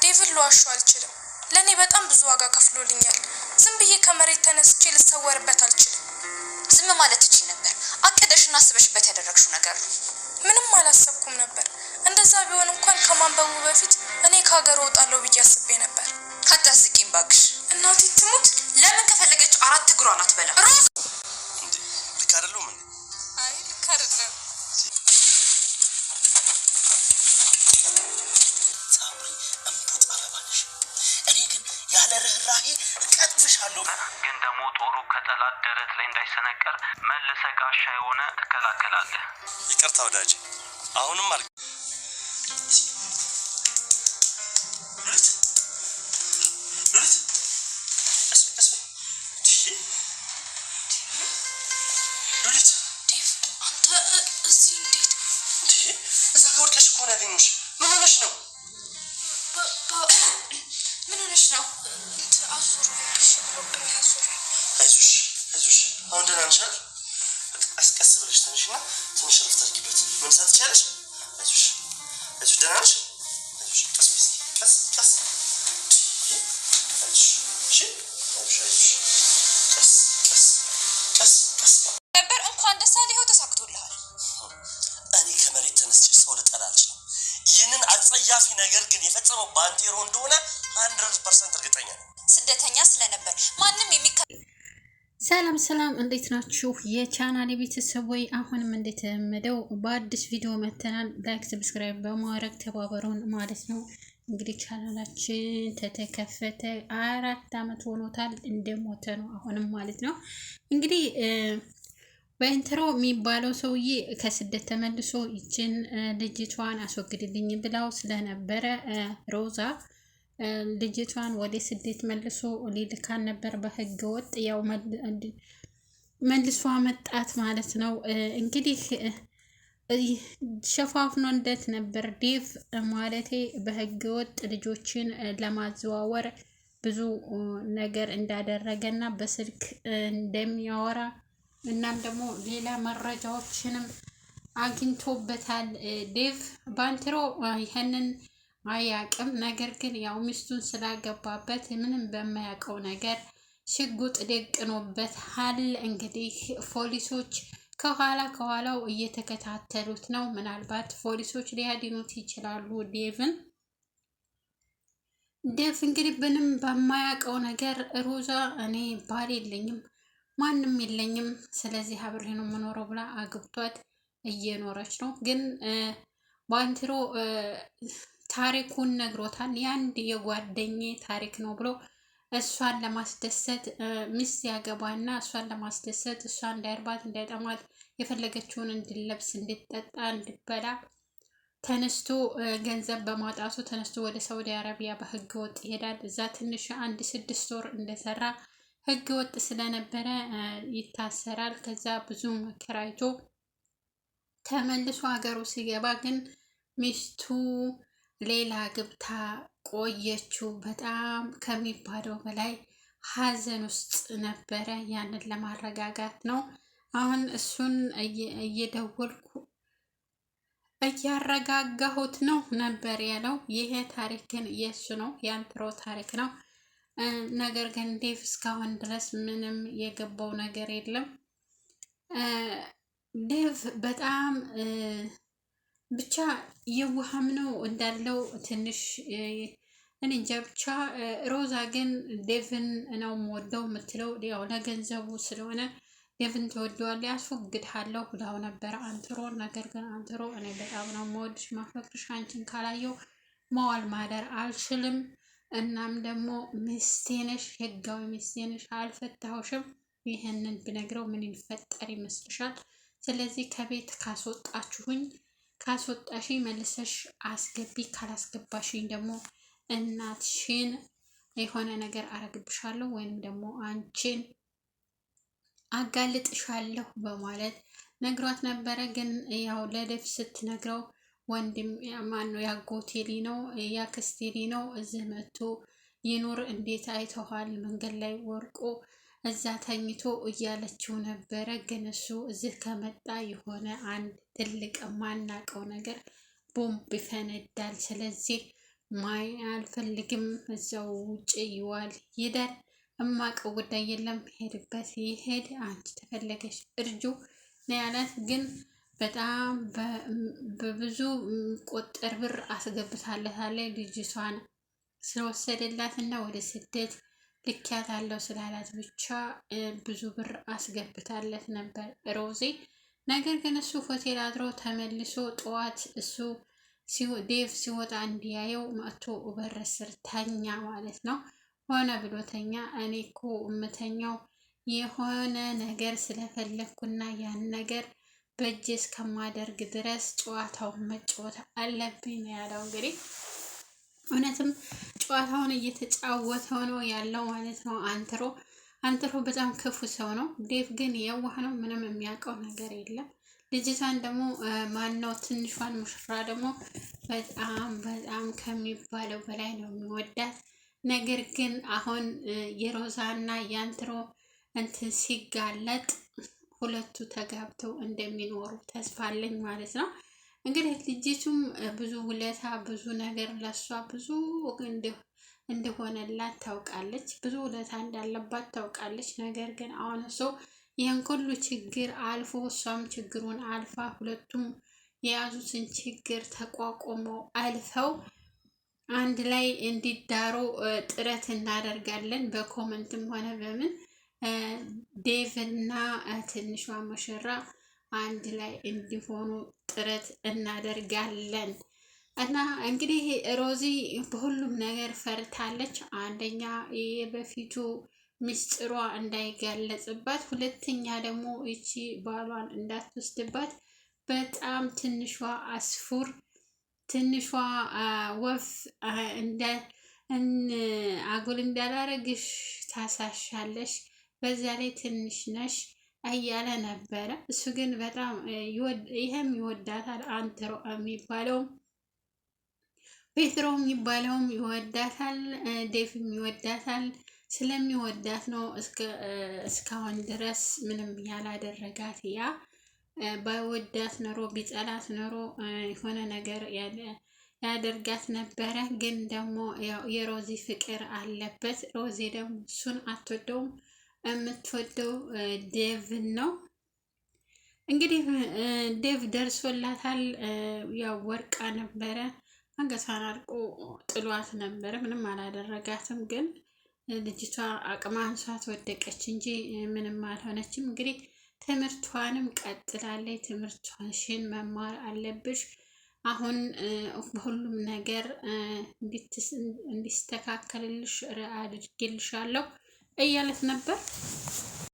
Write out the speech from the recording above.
ዴቪድ ልዋሸው አልችልም። ለኔ በጣም ብዙ ዋጋ ከፍሎልኛል። ዝም ብዬ ከመሬት ተነስቼ ልሰወርበት አልችልም። ዝም ማለት እቺ ነበር። አቀደሽና አስበሽበት ያደረግሽው ነገር ነው። ምንም አላሰብኩም ነበር። እንደዛ ቢሆን እንኳን ከማንበቡ በፊት እኔ ከሀገር ወጣለሁ ብዬ አስቤ ነበር። አታስቂኝ ባክሽ። እናቴ ትሙት። ለምን ከፈለገች 4 እግሯን አትበላ? እንዴ ልክ አይደለም እንዴ? አይ ልክ አይደለም። ሳምሪ እንቡጥ አበባለሽ። እኔ ግን ያለ ርህራሄ እቀጥፍሻለሁ። ግን ደግሞ ጦሩ ከጠላት ደረት ላይ እንዳይሰነቀር መልሰ ጋሻ የሆነ ትከላከላለህ። ይቅርታ ወዳጅ፣ አሁንም ምን ሆነሽ ነው? አይዞሽ አሁን ደህና ነሽ አይደል? ቀስ ብለሽ ተነሽና ትንሽ ረፍት አድርጊበት። መነሳት ትችያለሽ? አይዞሽ ደህና ነሽ? አይዞሽ ቀስ ነበር። እንኳን ደስ አለህ፣ ይኸው ተሳክቶልሃል። እኔ ከመሬት ተነስቼ ሰው ልጠላ አልችልም። ይህንን አጸያፊ ነገር ግን የፈጸመው ባንቴሮ እንደሆነ 100% እርግጠኛ ነኝ። ስደተኛ ስለነበር ማንም ሰላም እንዴት ናችሁ የቻናሌ ቤተሰቦች? አሁንም እንደተለመደው በአዲስ ቪዲዮ መተናል። ላይክ ሰብስክራይብ በማድረግ ተባበሩን ማለት ነው። እንግዲህ ቻናላችን ተከፈተ 4 አመት ሆኖታል። እንደሞተ ነው አሁንም ማለት ነው። እንግዲህ በኢንትሮ የሚባለው ሰውዬ ከስደት ተመልሶ ይችን ልጅቷን አስወግድልኝ ብላው ስለነበረ ሮዛ ልጅቷን ወደ ስደት መልሶ ሊልካን ነበር በህገ ወጥ። ያው መልሶ መጣት ማለት ነው። እንግዲህ ሸፋፍኖ እንደት ነበር ዴቭ ማለቴ በህገ ወጥ ልጆችን ለማዘዋወር ብዙ ነገር እንዳደረገና በስልክ እንደሚያወራ እናም ደግሞ ሌላ መረጃዎችንም አግኝቶበታል ዴቭ። ባንቴሮ ይሄንን አያቅም። ነገር ግን ያው ሚስቱን ስላገባበት ምንም በማያውቀው ነገር ሽጉጥ ደቅኖበታል። እንግዲህ ፖሊሶች ከኋላው እየተከታተሉት ነው። ምናልባት ፖሊሶች ሊያድኑት ይችላሉ ዴቭን። ዴቭ እንግዲህ ምንም በማያውቀው ነገር ሮዛ እኔ ባል የለኝም ማንም የለኝም፣ ስለዚህ አብሬ ነው የምኖረው ብላ አግብቷት እየኖረች ነው። ግን ባንቴሮ ታሪኩን ነግሮታል። የአንድ የጓደኛዬ ታሪክ ነው ብሎ እሷን ለማስደሰት ሚስት ያገባና እሷን ለማስደሰት እሷ እንዳይርባት እንዳይጠማት የፈለገችውን እንድለብስ እንድትጠጣ እንድትበላ ተነስቶ ገንዘብ በማውጣቱ ተነስቶ ወደ ሳውዲ አረቢያ በህገ ወጥ ይሄዳል። እዛ ትንሽ 6 ወር እንደሰራ ህገ ወጥ ስለነበረ ይታሰራል። ከዛ ብዙ መከራ አይቶ ተመልሶ ሀገሩ ሲገባ ግን ሚስቱ ሌላ ግብታ ቆየችው። በጣም ከሚባለው በላይ ሀዘን ውስጥ ነበረ። ያንን ለማረጋጋት ነው አሁን እሱን እየደወልኩ እያረጋጋሁት ነው ነበር ያለው። ይሄ ታሪክ ግን የእሱ ነው፣ የባንቴሮ ታሪክ ነው። ነገር ግን ዴቭ እስካሁን ድረስ ምንም የገባው ነገር የለም። ዴቭ በጣም ብቻ የዋህም ነው እንዳለው ትንሽ እኔ እንጃ። ብቻ ሮዛ ግን ዴቭን ነው የምወደው የምትለው ያው ለገንዘቡ ስለሆነ ዴቭን ትወደዋለች። ያስወግድሃለሁ ብላው ነበር አንቴሮ። ነገር ግን አንቴሮ እኔ በጣም ነው የምወድሽ ማፈቅርሽ፣ አንቺን ካላየው መዋል ማደር አልችልም። እናም ደግሞ ሚስቴ ነሽ፣ ህጋዊ ሚስቴ ነሽ፣ አልፈታሁሽም። ይሄንን ብነግረው ምን ይፈጠር ይመስልሻል? ስለዚህ ከቤት ካስወጣሽኝ መልሰሽ አስገቢ፣ ካላስገባሽኝ ደግሞ እናትሽን የሆነ ነገር አረግብሻለሁ ወይንም ደግሞ አንቺን አጋልጥሻለሁ በማለት ነግሯት ነበረ። ግን ያው ለዴቭ ስትነግረው ወንድም ማነው ያጎቴ ልጅ ነው ያክስቴ ልጅ ነው እዚህ መጥቶ ይኑር፣ እንዴት አይተዋል መንገድ ላይ ወርቆ እዛ ተኝቶ እያለችው ነበረ። ግን እሱ እዚህ ከመጣ የሆነ አንድ ትልቅ ማናቀው ነገር ቦምብ ይፈነዳል። ስለዚህ ማይ አልፈልግም፣ እዛው ውጭ ይዋል ይደር፣ እማቀው ጉዳይ የለም፣ ሄድበት ይሄድ፣ አንቺ ተፈለገሽ እርጁ ነው ያላት። ግን በጣም በብዙ ቆጠር ብር አስገብታለታለች። ልጅቷን ስለወሰደላት እና ወደ ስደት ልኪያት አለው ስላላት ብቻ ብዙ ብር አስገብታለት ነበር ሮዚ። ነገር ግን እሱ ሆቴል አድሮ ተመልሶ ጠዋት እሱ ዴቭ ሲወጣ እንዲያየው መጥቶ በር ስር ተኛ ማለት ነው። ሆነ ብሎተኛ። እኔ እኮ እምተኛው የሆነ ነገር ስለፈለግኩና ያን ነገር በእጄ እስከማደርግ ድረስ ጨዋታውን መጫወት አለብኝ ነው ያለው። እንግዲህ እውነትም ጨዋታውን እየተጫወተው ነው ያለው ማለት ነው። አንትሮ በጣም ክፉ ሰው ነው። ዴቭ ግን የዋህ ነው። ምንም የሚያውቀው ነገር የለም። ልጅቷን ደግሞ ማነው ትንሿን ሙሽራ ደግሞ በጣም ከሚባለው በላይ ነው የሚወዳት። ነገር ግን አሁን የሮዛና የአንትሮ እንትን ሲጋለጥ ሁለቱ ተጋብተው እንደሚኖሩ ተስፋ አለኝ ማለት ነው። እንግዲህ ልጅቱም ብዙ ውለታ ብዙ ነገር ለሷ ብዙ እንደሆነላት ታውቃለች። ብዙ ውለታ እንዳለባት ታውቃለች። ነገር ግን አሁን እሱ ይህን ሁሉ ችግር አልፎ እሷም ችግሩን አልፋ ሁለቱም የያዙትን ችግር ተቋቁመው አልፈው አንድ ላይ እንዲዳሩ ጥረት እናደርጋለን። በኮመንትም ሆነ በምን ዴቭ እና ትንሿ ሙሽራ አንድ ላይ እንዲሆኑ ጥረት እናደርጋለን። እና እንግዲህ ሮዚ በሁሉም ነገር ፈርታለች። አንደኛ የበፊቱ ምስጢሯ እንዳይጋለጽባት፣ ሁለተኛ ደግሞ እቺ ባሏን እንዳትወስድባት በጣም ትንሿ አስፉር ትንሿ ወፍ አጉል እንዳላረግሽ ታሳሻለሽ፣ በዛ ላይ ትንሽ ነሽ እያለ ነበረ። እሱ ግን በጣም ይህም ይወዳታል። አንትሮ የሚባለውም ፔትሮ የሚባለውም ይወዳታል፣ ዴቭም ይወዳታል። ስለሚወዳት ነው እስካሁን ድረስ ምንም ያላደረጋት። ያ ባይወዳት ኖሮ ቢጠላት ኖሮ የሆነ ነገር ያደርጋት ነበረ። ግን ደግሞ የሮዚ ፍቅር አለበት። ሮዚ ደግሞ እሱን አትወደውም፣ የምትወደው ዴቭን ነው። እንግዲህ ዴቭ ደርሶላታል። ያው ወርቃ ነበረ፣ አንገቷን አርቆ ጥሏት ነበረ። ምንም አላደረጋትም። ግን ልጅቷ አቅማ አንሷት ወደቀች እንጂ ምንም አልሆነችም። እንግዲህ ትምህርቷንም ቀጥላለች። ትምህርቷንሽን መማር አለብሽ፣ አሁን በሁሉም ነገር እንዲስተካከልልሽ አድርጌልሻለሁ እያለት ነበር።